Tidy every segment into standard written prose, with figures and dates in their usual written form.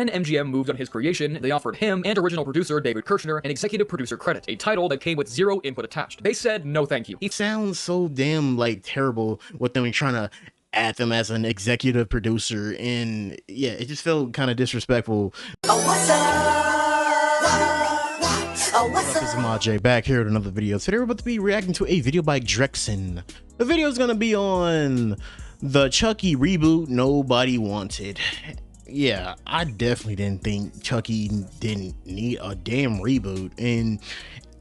When MGM moved on his creation, they offered him and original producer David Kirshner an executive producer credit, a title that came with zero input attached. They said no thank you. It sounds so damn like terrible with them trying to add them as an executive producer, and yeah, it just felt kind of disrespectful. Oh, what's up? Oh, what's up? This is Ahmadjay back here with another video. Today we're about to be reacting to a video by Drexen. The video is gonna be on the Chucky reboot Nobody Wanted. Yeah, I definitely didn't think Chucky didn't need a damn reboot, and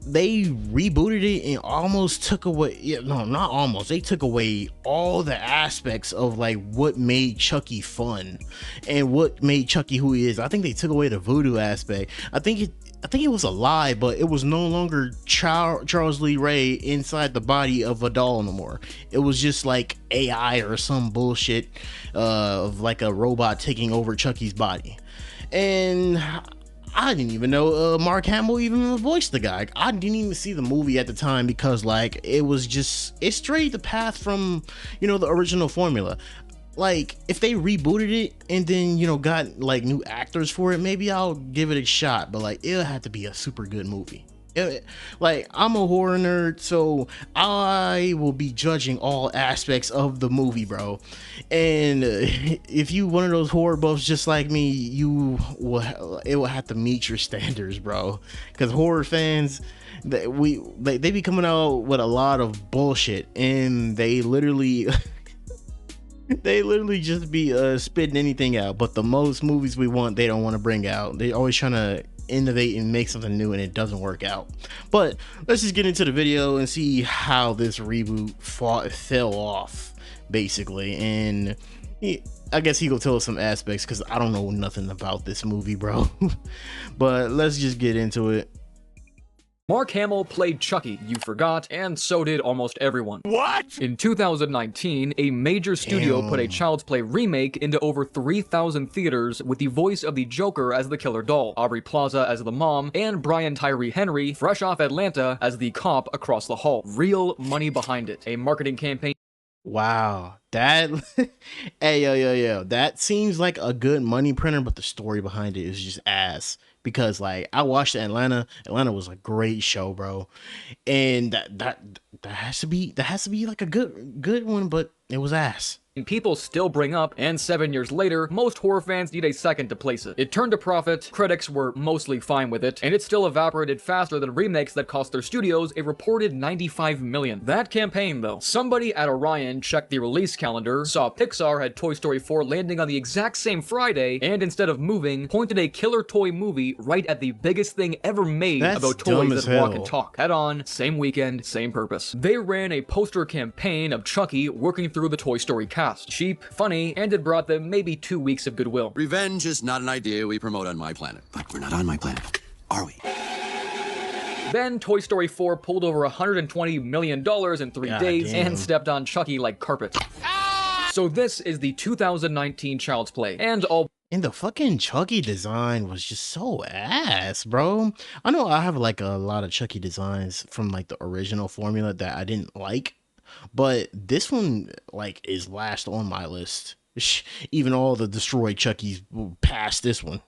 they rebooted it and almost took away, no, not almost, they took away all the aspects of like what made Chucky fun and what made Chucky who he is. I think they took away the voodoo aspect. I think it was a lie, but it was no longer Charles Lee Ray inside the body of a doll no more. It was just like AI or some bullshit of like a robot taking over Chucky's body. And I didn't even know Mark Hamill even voiced the guy. I didn't even see the movie at the time because like it strayed the path from, you know, the original formula. Like if they rebooted it and then, you know, got like new actors for it, maybe I'll give it a shot, but like it'll have to be a super good movie. Like I'm a horror nerd, so I will be judging all aspects of the movie, bro. And if you one of those horror buffs just like me, it will have to meet your standards, bro, because horror fans, they be coming out with a lot of bullshit, and they literally just be spitting anything out. But the most movies we want, they don't want to bring out. They always trying to innovate and make something new, and it doesn't work out. But let's just get into the video and see how this reboot fell off, basically. And I guess he will tell us some aspects because I don't know nothing about this movie, bro. But let's just get into it. Mark Hamill played Chucky, you forgot, and so did almost everyone. What? In 2019, a major studio put a Child's Play remake into over 3,000 theaters with the voice of the Joker as the killer doll, Aubrey Plaza as the mom, and Brian Tyree Henry, fresh off Atlanta, as the cop across the hall. Real money behind it. A marketing campaign. Wow, that hey, yo, that seems like a good money printer, but the story behind it is just ass. Because like I watched Atlanta was a great show, bro, and that has to be like a good one, but it was ass. People still bring up, and 7 years later, most horror fans need a second to place it. It turned a profit, critics were mostly fine with it, and it still evaporated faster than remakes that cost their studios a reported $95 million. That campaign, though, somebody at Orion checked the release calendar, saw Pixar had Toy Story 4 landing on the exact same Friday, and instead of moving, pointed a killer toy movie right at the biggest thing ever made about toys that walk and talk. Head on, same weekend, same purpose. They ran a poster campaign of Chucky working through the Toy Story cast. Cheap, funny, and it brought them maybe 2 weeks of goodwill. Revenge is not an idea we promote on my planet. But we're not on my planet, are we? Then Toy Story 4 pulled over $120 million in 3 days and stepped on Chucky like carpet. So this is the 2019 Child's Play, and And the fucking Chucky design was just so ass, bro. I know I have like a lot of Chucky designs from like the original formula that I didn't like, but this one like is last on my list. Even all the destroyed Chuckies past this one.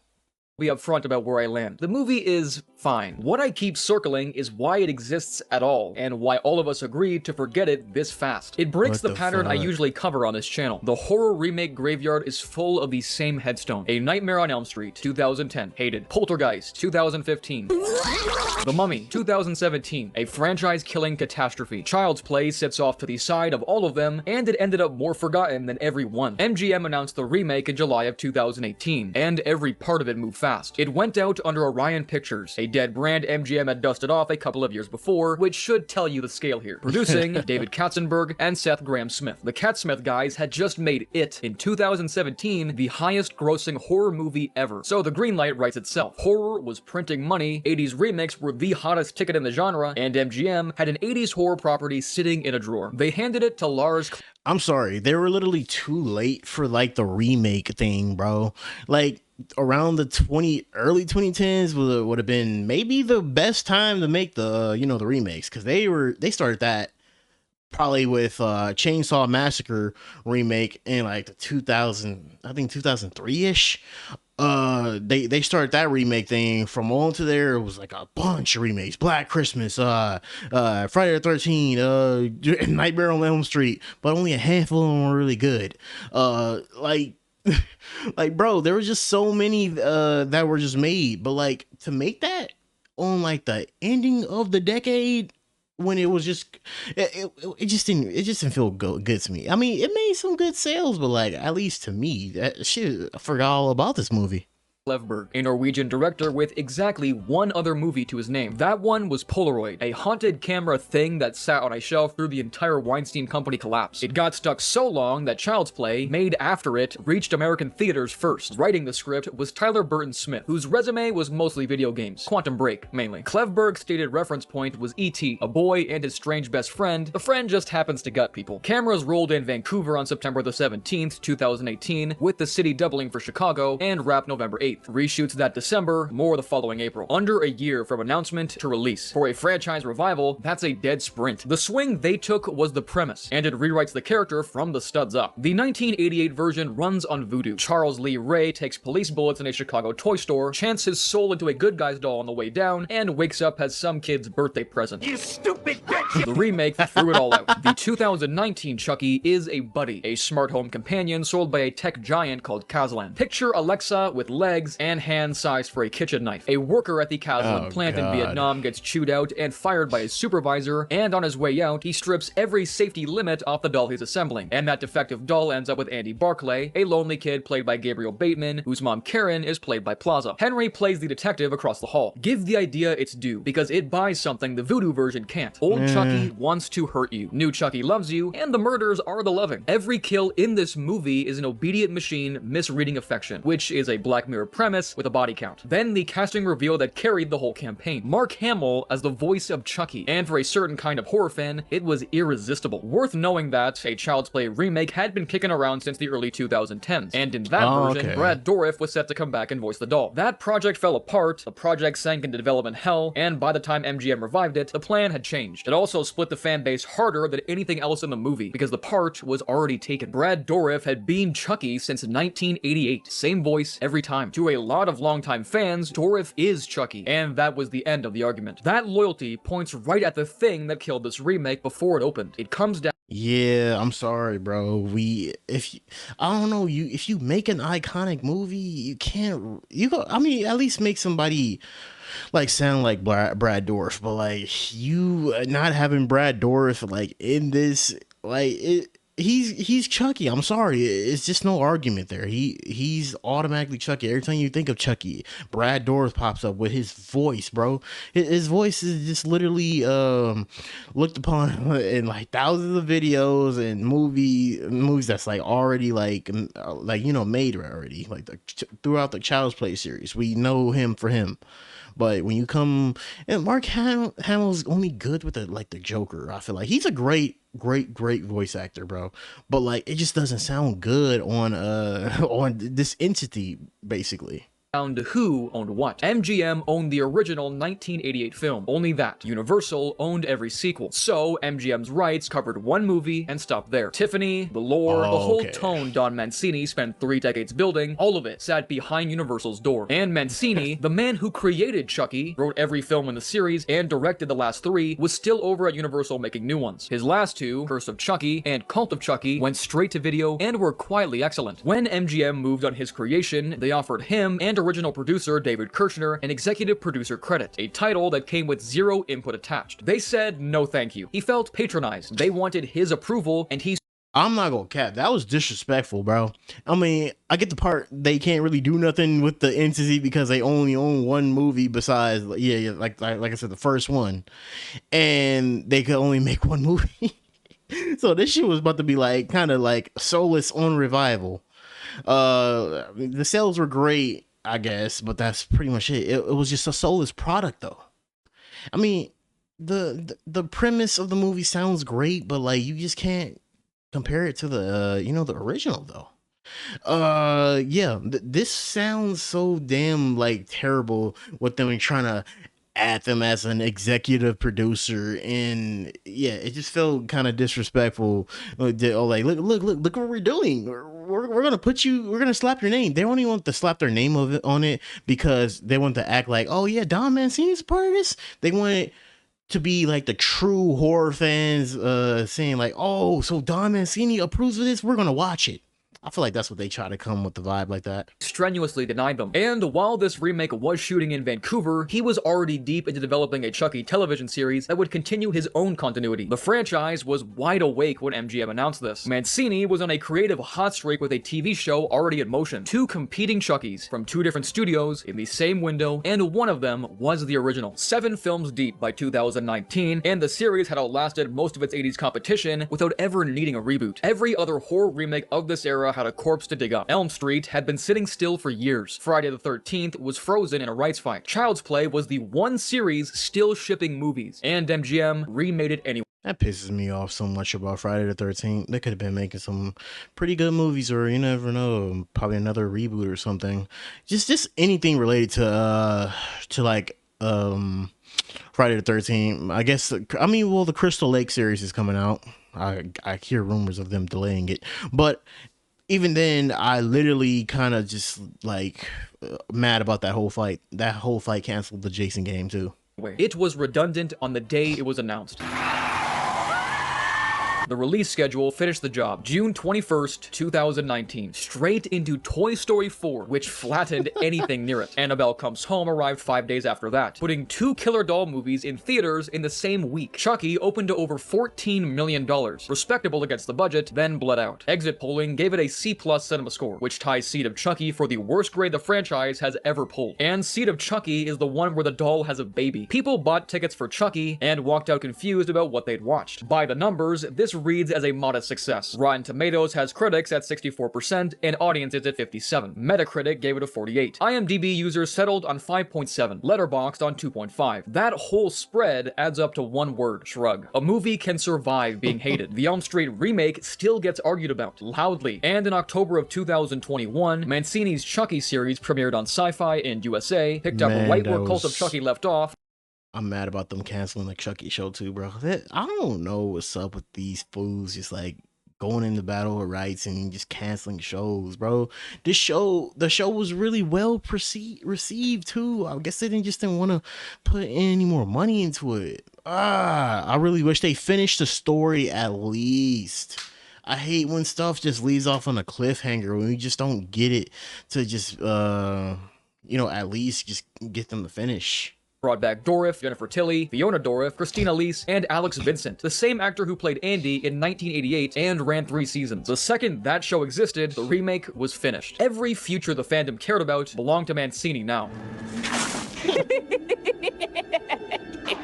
Be upfront about where I land. The movie is fine. What I keep circling is why it exists at all, and why all of us agreed to forget it this fast. It breaks the pattern I usually cover on this channel. The horror remake graveyard is full of the same headstone. A Nightmare on Elm Street, 2010, hated. Poltergeist, 2015. The Mummy, 2017, a franchise-killing catastrophe. Child's Play sits off to the side of all of them, and it ended up more forgotten than every one. MGM announced the remake in July of 2018, and every part of it moved fast. It went out under Orion Pictures, a dead brand MGM had dusted off a couple of years before, which should tell you the scale here. Producing David Katzenberg and Seth Grahame-Smith. The Cat-Smith guys had just made It in 2017 the highest grossing horror movie ever. So the green light writes itself. Horror was printing money, 80s remakes were the hottest ticket in the genre, and MGM had an 80s horror property sitting in a drawer. They handed it to Lars. I'm sorry, they were literally too late for like the remake thing, bro. Like around the early 2010s would have been maybe the best time to make the, you know, the remakes, because they started that probably with Chainsaw Massacre remake in like the 2000, I think 2003-ish. they started that remake thing. From on to there, it was like a bunch of remakes. Black Christmas, Friday the 13th, Nightmare on Elm Street, but only a handful of them were really good. Like like, bro, there was just so many that were just made, but like to make that on like the ending of the decade, when it was just it just didn't feel good to me. I mean, it made some good sales, but like, at least to me, that shit, I forgot all about this movie. Klevberg, a Norwegian director with exactly one other movie to his name. That one was Polaroid, a haunted camera thing that sat on a shelf through the entire Weinstein Company collapse. It got stuck so long that Child's Play, made after it, reached American theaters first. Writing the script was Tyler Burton Smith, whose resume was mostly video games, Quantum Break mainly. Klevberg's stated reference point was E.T., a boy and his strange best friend. The friend just happens to gut people. Cameras rolled in Vancouver on September the 17th, 2018, with the city doubling for Chicago, and wrapped November 8th. Reshoots that December, more the following April. Under a year from announcement to release. For a franchise revival, that's a dead sprint. The swing they took was the premise, and it rewrites the character from the studs up. The 1988 version runs on voodoo. Charles Lee Ray takes police bullets in a Chicago toy store, chants his soul into a good guy's doll on the way down, and wakes up as some kid's birthday present. You stupid bitch! The remake threw it all out. The 2019 Chucky is a buddy, a smart home companion sold by a tech giant called Kazlan. Picture Alexa with legs and hands sized for a kitchen knife. A worker at the Kazlan plant in Vietnam gets chewed out and fired by his supervisor, and on his way out, he strips every safety limit off the doll he's assembling. And that defective doll ends up with Andy Barclay, a lonely kid played by Gabriel Bateman, whose mom Karen is played by Plaza. Henry plays the detective across the hall. Give the idea its due, because it buys something the voodoo version can't. Old Chucky wants to hurt you. New Chucky loves you, and the murders are the loving. Every kill in this movie is an obedient machine misreading affection, which is a Black Mirror premise with a body count. Then the casting reveal that carried the whole campaign. Mark Hamill as the voice of Chucky, and for a certain kind of horror fan, it was irresistible. Worth knowing that a Child's Play remake had been kicking around since the early 2010s, and in that version, Brad Dourif was set to come back and voice the doll. That project fell apart, the project sank into development hell, and by the time MGM revived it, the plan had changed. It also split the fan base harder than anything else in the movie, because the part was already taken. Brad Dourif had been Chucky since 1988, same voice every time. To a lot of longtime fans, Dourif is Chucky, and that was the end of the argument. That loyalty points right at the thing that killed this remake before it opened. It comes down. Yeah, I'm sorry, bro. I don't know, if you make an iconic movie, I mean, at least make somebody like sound like Brad Dourif, but like, you not having Brad Dourif like in this, like, he's Chucky. I'm sorry, it's just no argument there. He's automatically Chucky. Every time you think of Chucky, Brad Dourif pops up with his voice, bro. His voice is just literally looked upon in like thousands of videos and movies that's like already like you know, made already, like throughout the Child's Play series. We know him for him. But when you come, and Mark Hamill's only good with the Joker. I feel like he's a great voice actor, bro. But like, it just doesn't sound good on on this entity, basically. Down to who owned what. MGM owned the original 1988 film, only that. Universal owned every sequel. So MGM's rights covered one movie and stopped there. Tiffany, the lore, the whole tone Don Mancini spent 3 decades building, all of it sat behind Universal's door. And Mancini, the man who created Chucky, wrote every film in the series, and directed the last 3, was still over at Universal making new ones. His last 2, Curse of Chucky and Cult of Chucky, went straight to video and were quietly excellent. When MGM moved on his creation, they offered him and original producer David Kirshner an executive producer credit, a title that came with 0 input attached. They said no thank you. He felt patronized. They wanted his approval, and I'm not gonna cap, that was disrespectful, bro. I mean, I get the part they can't really do nothing with the entity because they only own one movie besides, like I said, the first one, and they could only make one movie. So this shit was about to be like kind of like soulless on revival. The sales were great, I guess, but that's pretty much it. It was just a soulless product, though. I mean, the premise of the movie sounds great, but like, you just can't compare it to the the original, though. This sounds so damn like terrible with them trying to add them as an executive producer, and yeah, it just felt kind of disrespectful. Like, look what we're doing. we're gonna put you, we're gonna slap your name. They only want to slap their name of it on it because they want to act like, oh yeah, Don Mancini's a part of this. They want it to be like the true horror fans saying like, oh, so Don Mancini approves of this, we're gonna watch it. I feel like that's what they try to come with the vibe like that. Strenuously denied them. And while this remake was shooting in Vancouver, he was already deep into developing a Chucky television series that would continue his own continuity. The franchise was wide awake when MGM announced this. Mancini was on a creative hot streak with a TV show already in motion. 2 competing Chuckies from 2 different studios in the same window, and one of them was the original. 7 films deep by 2019, and the series had outlasted most of its 80s competition without ever needing a reboot. Every other horror remake of this era had a corpse to dig up. Elm Street had been sitting still for years. Friday the 13th was frozen in a rights fight. Child's Play was the one series still shipping movies, and MGM remade it anyway. That pisses me off so much about Friday the 13th. They could have been making some pretty good movies, or you never know, probably another reboot or something. Just anything related to like Friday the 13th. I guess, I mean, well, the Crystal Lake series is coming out. I hear rumors of them delaying it, but even then, I literally kind of just like mad about that whole fight. That whole fight canceled the Jason game too. It was redundant on the day it was announced. The release schedule finished the job. June 21st, 2019. Straight into Toy Story 4, which flattened anything near it. Annabelle Comes Home arrived 5 days after that, putting 2 killer doll movies in theaters in the same week. Chucky opened to over $14 million. Respectable against the budget, then bled out. Exit polling gave it a C+ cinema score, which ties Seed of Chucky for the worst grade the franchise has ever pulled. And Seed of Chucky is the one where the doll has a baby. People bought tickets for Chucky and walked out confused about what they'd watched. By the numbers, this reads as a modest success. Rotten Tomatoes has critics at 64% and audiences at 57%. Metacritic gave it a 48. IMDb users settled on 5.7. Letterboxd on 2.5. That whole spread adds up to one word: shrug. A movie can survive being hated. The Elm Street remake still gets argued about, loudly. And in October of 2021, Mancini's Chucky series premiered on Sci-Fi and USA, picked up right where Cult of Chucky left off. I'm mad about them canceling the Chucky show too, bro. I don't know what's up with these fools just like going into battle with rights and just canceling shows, bro. The show was really well received too. I guess they didn't want to put any more money into it. I really wish they finished the story at least. I hate when stuff just leaves off on a cliffhanger when we just don't get it to just at least just get them to finish. Brought back Dourif, Jennifer Tilly, Fiona Dourif, Christina Leese, and Alex Vincent, the same actor who played Andy in 1988 and ran 3 seasons. The second that show existed, the remake was finished. Every future the fandom cared about belonged to Mancini now.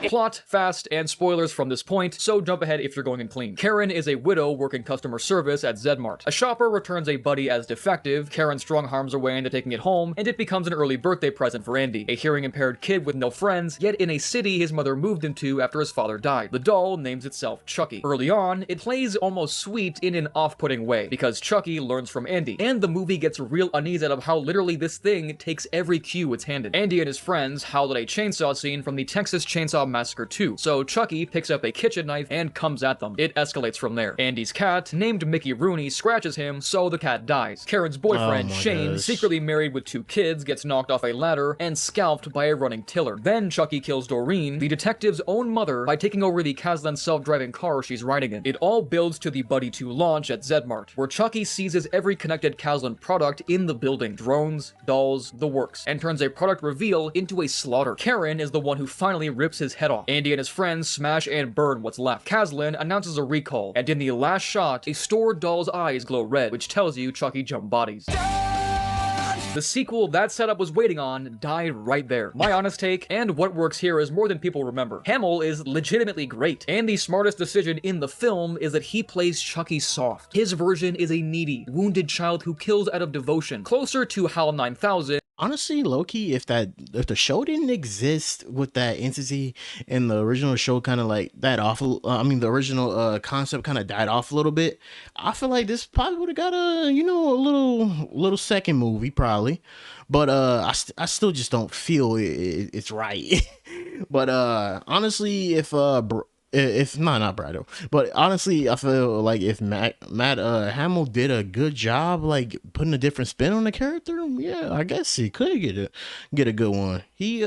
Plot, fast, and spoilers from this point, so jump ahead if you're going in clean. Karen is a widow working customer service at Zedmart. A shopper returns a Buddi as defective, Karen strong-arms her way into taking it home, and it becomes an early birthday present for Andy, a hearing-impaired kid with no friends, yet in a city his mother moved into after his father died. The doll names itself Chucky. Early on, it plays almost sweet in an off-putting way, because Chucky learns from Andy, and the movie gets real uneasy out of how literally this thing takes every cue it's handed. Andy and his friends howl at a chainsaw scene from the Texas Chainsaw Massacre 2, so Chucky picks up a kitchen knife and comes at them. It escalates from there. Andy's cat, named Mickey Rooney, scratches him, so the cat dies. Karen's boyfriend, Shane, secretly married with 2 kids, gets knocked off a ladder and scalped by a running tiller. Then Chucky kills Doreen, the detective's own mother, by taking over the Kaslan self-driving car she's riding in. It all builds to the Buddi 2 launch at Zedmart, where Chucky seizes every connected Kaslan product in the building, drones, dolls, the works, and turns a product reveal into a slaughter. Karen is the one who finally rips his head off. Andy and his friends smash and burn what's left. Kaslan announces a recall, and in the last shot, a stored doll's eyes glow red, which tells you Chucky jumped bodies. The sequel that setup was waiting on died right there. My honest take, and what works here is more than people remember. Hamill is legitimately great, and the smartest decision in the film is that he plays Chucky soft. His version is a needy, wounded child who kills out of devotion, closer to HAL 9000. Honestly, low-key, if the show didn't exist with that entity and the original show kind of like that off, the original concept kind of died off a little bit, I feel like this probably would have got a little second movie probably, but I still just don't feel it's right. But honestly, if if not Brado, but honestly, I feel like if Matt Hamill did a good job, like putting a different spin on the character, yeah, I guess he could get a good one. He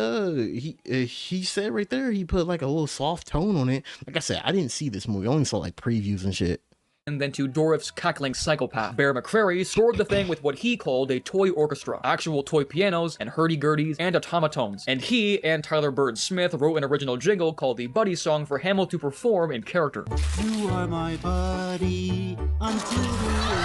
said right there he put like a little soft tone on it. Like I said, I didn't see this movie. I only saw like previews and shit. And then to Dourif's cackling psychopath. Bear McCreary scored the thing with what he called a toy orchestra, actual toy pianos and hurdy-gurdies and automatones. And he and Tyler Bird Smith wrote an original jingle called the Buddy song for Hamill to perform in character. You are my buddy until the end.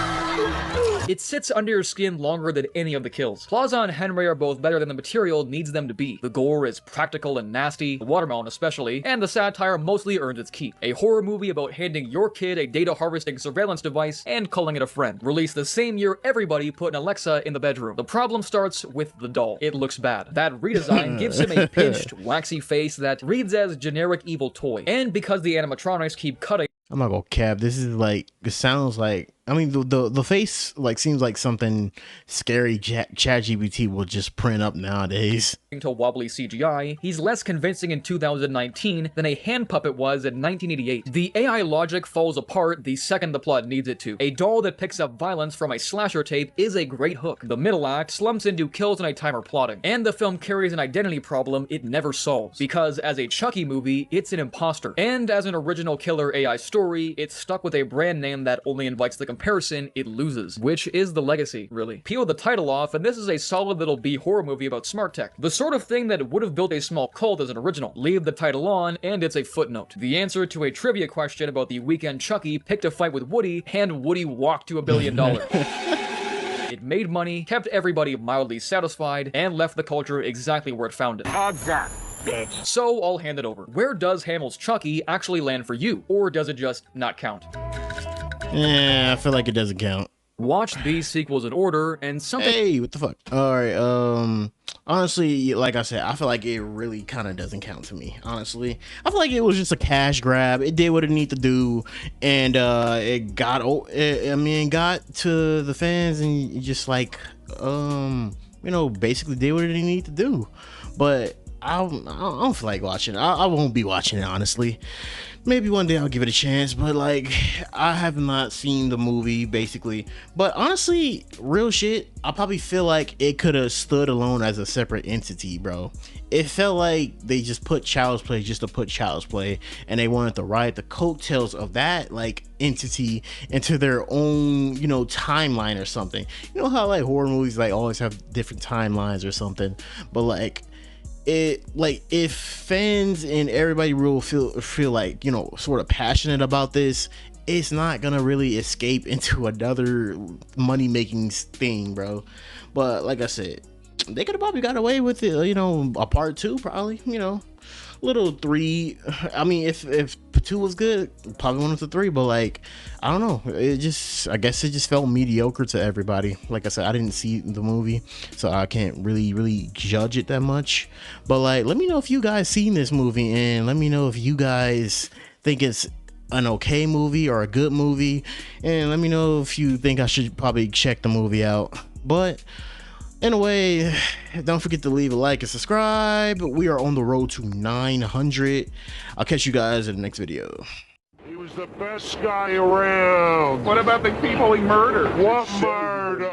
It sits under your skin longer than any of the kills. Plaza and Henry are both better than the material needs them to be. The gore is practical and nasty, the watermelon especially, and the satire mostly earns its keep. A horror movie about handing your kid a data harvesting surveillance device and calling it a friend. Released the same year everybody put an Alexa in the bedroom. The problem starts with the doll. It looks bad. That redesign gives him a pinched, waxy face that reads as generic evil toy. And because the animatronics keep cutting, I'm not gonna cap. This is like, it sounds like, I mean, the face like seems like something scary ChatGPT will just print up nowadays. To wobbly CGI, he's less convincing in 2019 than a hand puppet was in 1988. The AI logic falls apart the second the plot needs it to. A doll that picks up violence from a slasher tape is a great hook. The middle act slumps into kills and a timer plotting. And the film carries an identity problem it never solves. Because as a Chucky movie, it's an imposter. And as an original killer AI story, it's stuck with a brand name that only invites the comparison it loses. Which is the legacy, really. Peel the title off, and this is a solid little B horror movie about smart tech. The sort of thing that would have built a small cult as an original. Leave the title on, and it's a footnote. The answer to a trivia question about the weekend Chucky picked a fight with Woody, and Woody walked to $1 billion. It made money, kept everybody mildly satisfied, and left the culture exactly where it found it. Heads up, bitch. So I'll hand it over. Where does Hamill's Chucky actually land for you? Or does it just not count? Yeah, I feel like it doesn't count. Watch these sequels in order, and something— Hey, what the fuck? Alright, honestly, like I said, I feel like it really kind of doesn't count to me, honestly. I feel like it was just a cash grab. It did what it needed to do, and it got to the fans, and just like, you know, basically did what it needed to do. But I don't feel like watching it. I won't be watching it, honestly. Maybe one day I'll give it a chance, but like, I have not seen the movie, basically. But honestly, real shit, I probably feel like it could have stood alone as a separate entity, bro. It felt like they just put Child's Play just to put Child's Play, and they wanted to ride the coattails of that like entity into their own, you know, timeline or something. You know how like horror movies like always have different timelines or something, but like, if fans and everybody will feel like, you know, sort of passionate about this, it's not gonna really escape into another money-making thing, bro. But like I said, they could have probably got away with it, you know, a part 2, probably, you know, little 3. I mean, if 2 was good, probably 1 to 3, but like, I don't know, it just, I guess it just felt mediocre to everybody. Like I said, I didn't see the movie, so I can't really judge it that much. But like, let me know if you guys seen this movie, and let me know if you guys think it's an okay movie or a good movie, and let me know if you think I should probably check the movie out. But anyway, don't forget to leave a like and subscribe. We are on the road to 900. I'll catch you guys in the next video. He was the best guy around. What about the people he murdered? What murder?